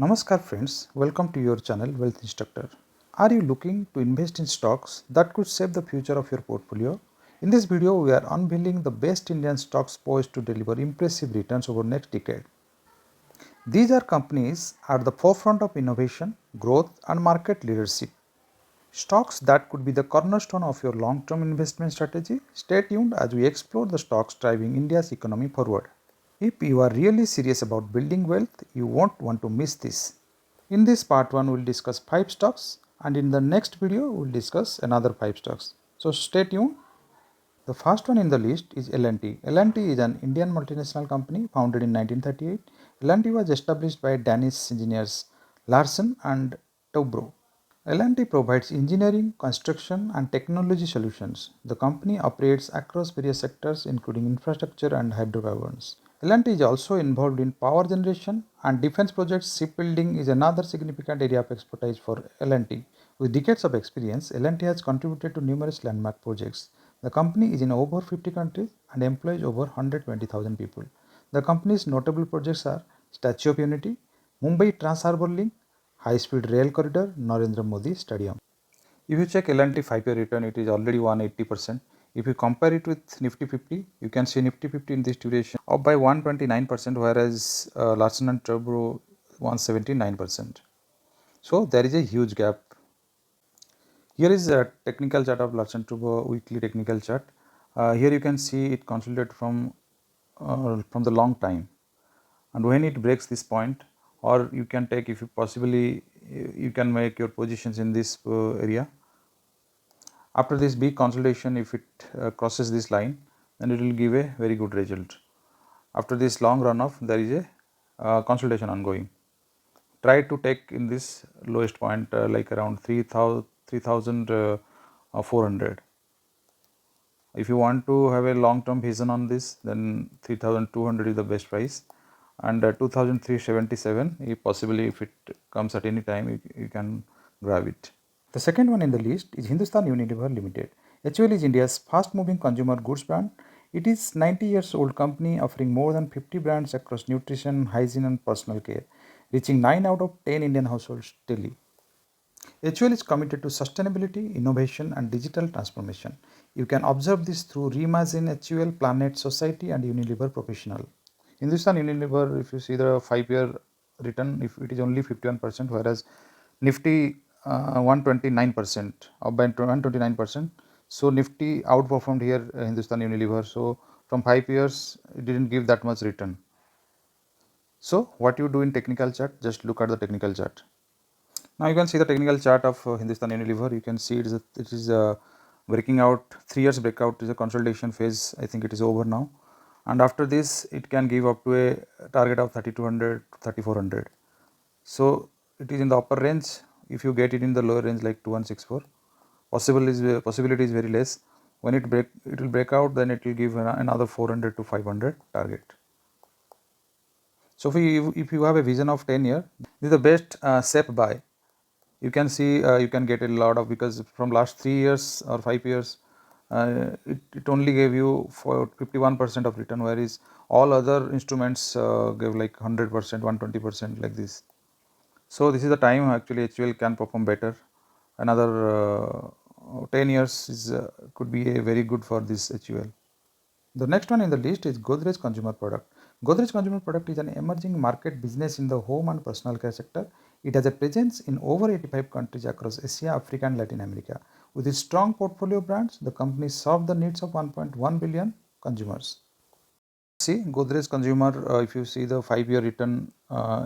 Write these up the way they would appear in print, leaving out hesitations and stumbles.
Namaskar friends, welcome to your channel Wealth Instructor. Are you looking to invest in stocks that could shape the future of your portfolio? In this video, we are unveiling the best Indian stocks poised to deliver impressive returns over next decade. These are companies at the forefront of innovation, growth and market leadership. Stocks that could be the cornerstone of your long-term investment strategy. Stay tuned as we explore the stocks driving India's economy forward. If you are really serious about building wealth, you won't want to miss this. In this part 1, we'll discuss 5 stocks, and in the next video, we'll discuss another 5 stocks. So stay tuned. The first one in the list is L&T. L&T is an Indian multinational company founded in 1938. L&T was established by Danish engineers Larsen and Toubro. L&T provides engineering, construction, and technology solutions. The company operates across various sectors including infrastructure and hydrocarbons. L&T is also involved in power generation and defense projects. Shipbuilding is another significant area of expertise for L&T. With decades of experience, L&T has contributed to numerous landmark projects. The company is in over 50 countries and employs over 120,000 people. The company's notable projects are Statue of Unity, Mumbai Trans-Harbour Link, high-speed rail corridor, Narendra Modi Stadium. If you check L&T 5-year return, it is already 180%. If you compare it with Nifty 50, you can see Nifty 50 in this duration up by 129%, whereas Larsen and Toubro 179%. So there is a huge gap. Here is a technical chart of Larsen Toubro weekly technical chart. Here you can see it consolidated from the long time, and when it breaks this point, or you can take, if you possibly you can make your positions in this area. After this big consolidation, if it crosses this line, then it will give a very good result. After this long run off, there is a consolidation ongoing. Try to take in this lowest point like around 3,400. If you want to have a long term vision on this, then 3,200 is the best price, and 2,377, if possibly, if it comes at any time, you can grab it. The second one in the list is Hindustan Unilever Limited. HUL is India's fast-moving consumer goods brand. It is 90 years old company offering more than 50 brands across nutrition, hygiene and personal care, reaching 9 out of 10 Indian households daily. HUL is committed to sustainability, innovation and digital transformation. You can observe this through Reimagine HUL, Planet, Society and Unilever Professional. Hindustan Unilever, if you see the 5-year return, if it is only 51%, whereas Nifty 129%, up by 129%. So Nifty outperformed here Hindustan Unilever. So from 5 years, it didn't give that much return. So what you do in technical chart, just look at the technical chart. Now you can see the technical chart of Hindustan Unilever. You can see it is breaking out. 3 years breakout is a consolidation phase. I think it is over now, and after this it can give up to a target of 3,200 to 3,400. So it is in the upper range. If you get it in the lower range like 2164, possibility is very less. When it will break out, then it will give another 400 to 500 target. So if you have a vision of 10 year, this is the best safe buy. You can see you can get a lot of, because from last 3 years or 5 years, it only gave you for 51% of return, whereas all other instruments gave like 100%, 120% like this. So this is the time actually HUL can perform better. Another 10 years is could be a very good for this HUL. The next one in the list is Godrej Consumer Product. Godrej Consumer Product is an emerging market business in the home and personal care sector. It has a presence in over 85 countries across Asia, Africa and Latin America. With its strong portfolio brands, the company serves the needs of 1.1 billion consumers. See, Godrej Consumer, if you see the 5-year return,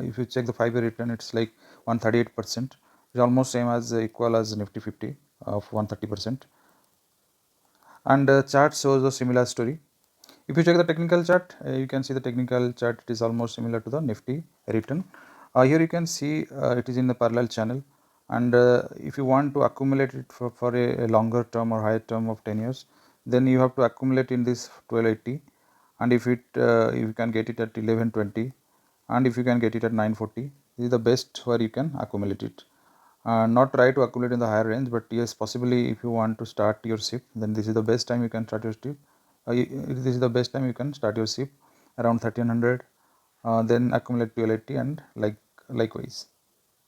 if you check the 5-year return, it's like 138%. It's almost same as equal as Nifty 50 of 130%. And the chart shows a similar story. If you check the technical chart, you can see the technical chart, it is almost similar to the Nifty return. Here you can see it is in the parallel channel, and if you want to accumulate it for a longer term or higher term of 10 years, then you have to accumulate in this 1280, and if you can get it at 1120, and if you can get it at 940, this is the best where you can accumulate it. Not try to accumulate in the higher range, but yes, possibly if you want to start your SIP, then this is the best time you can start your SIP. This is the best time you can start your SIP around 1300, then accumulate 1280 and like likewise.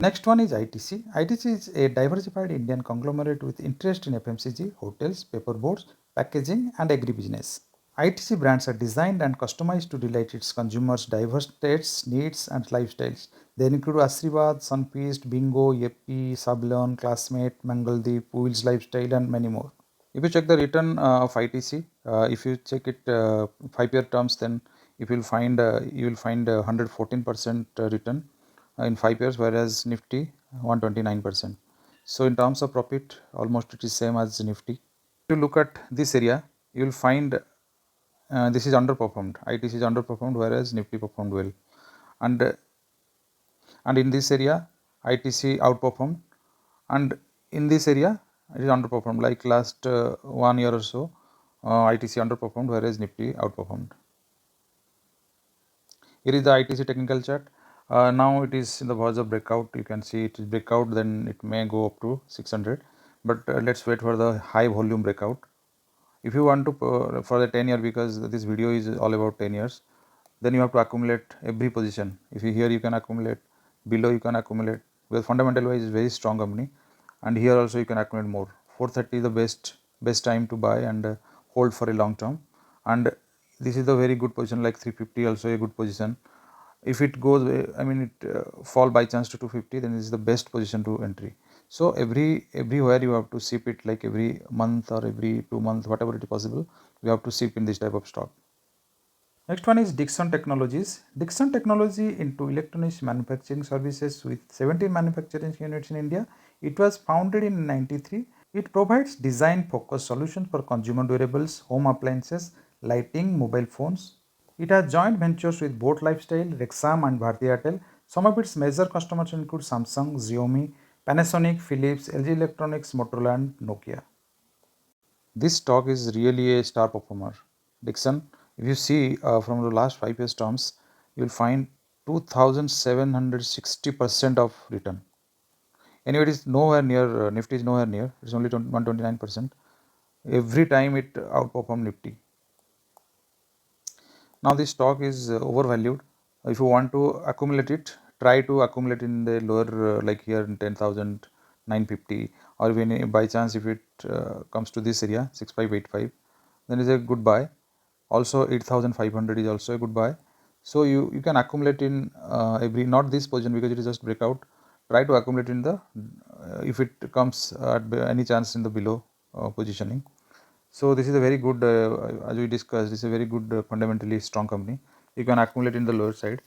Next one is ITC. ITC is a diversified Indian conglomerate with interest in FMCG, hotels, paperboards, packaging, and agribusiness. ITC brands are designed and customized to delight its consumers' diverse tastes, needs, and lifestyles. They include Asrivad, Sunfeast, Bingo, Yeppy, Sablon, Classmate, Mangaldeep, Wheels Lifestyle, and many more. If you check the return of ITC, if you check it 5-year terms, then if you will find 114% return in 5 years, whereas Nifty 129%. So in terms of profit, almost it is same as Nifty. If you look at this area, you will find this is underperformed. ITC is underperformed, whereas Nifty performed well, and in this area ITC outperformed, and in this area it is underperformed. Like last 1 year or so, ITC underperformed, whereas Nifty outperformed. Here is the ITC technical chart. Now it is in the verge of breakout. You can see it is breakout, then it may go up to 600, but let's wait for the high volume breakout. If you want to for the 10-year, because this video is all about 10 years, then you have to accumulate every position. If you here you can accumulate, below you can accumulate, because fundamental wise is very strong company, and here also you can accumulate more. 430 is the best time to buy and hold for a long term, and this is the very good position. Like 350 also a good position. If it goes, I mean it fall by chance to 250, then this is the best position to entry. So everywhere you have to sip it, like every month or every 2 months, whatever it is possible, you have to sip in this type of stock. Next one is Dixon Technologies. Dixon Technology into electronics manufacturing services with 17 manufacturing units in India. It was founded in 93. It provides design focused solutions for consumer durables, home appliances, lighting, mobile phones. It has joint ventures with Boat Lifestyle, Rexam, and Bharti Airtel. Some of its major customers include Samsung, Xiaomi, Panasonic, Philips, LG Electronics, Motorola, and Nokia. This stock is really a star performer. Dixon, if you see from the last 5 years terms, you will find 2760% of return. Anyway, it is nowhere near, Nifty is nowhere near, it is only 129%. Every time it outperformed Nifty. Now this stock is overvalued. If you want to accumulate it, try to accumulate in the lower, like here in 10,950, or when by chance if it comes to this area 6585, then is a good buy. Also 8500 is also a good buy. So you can accumulate in every, not this position because it is just breakout. Try to accumulate in the if it comes at any chance in the below positioning. So this is a very good, as we discussed, this is a very good fundamentally strong company. You can accumulate in the lower side.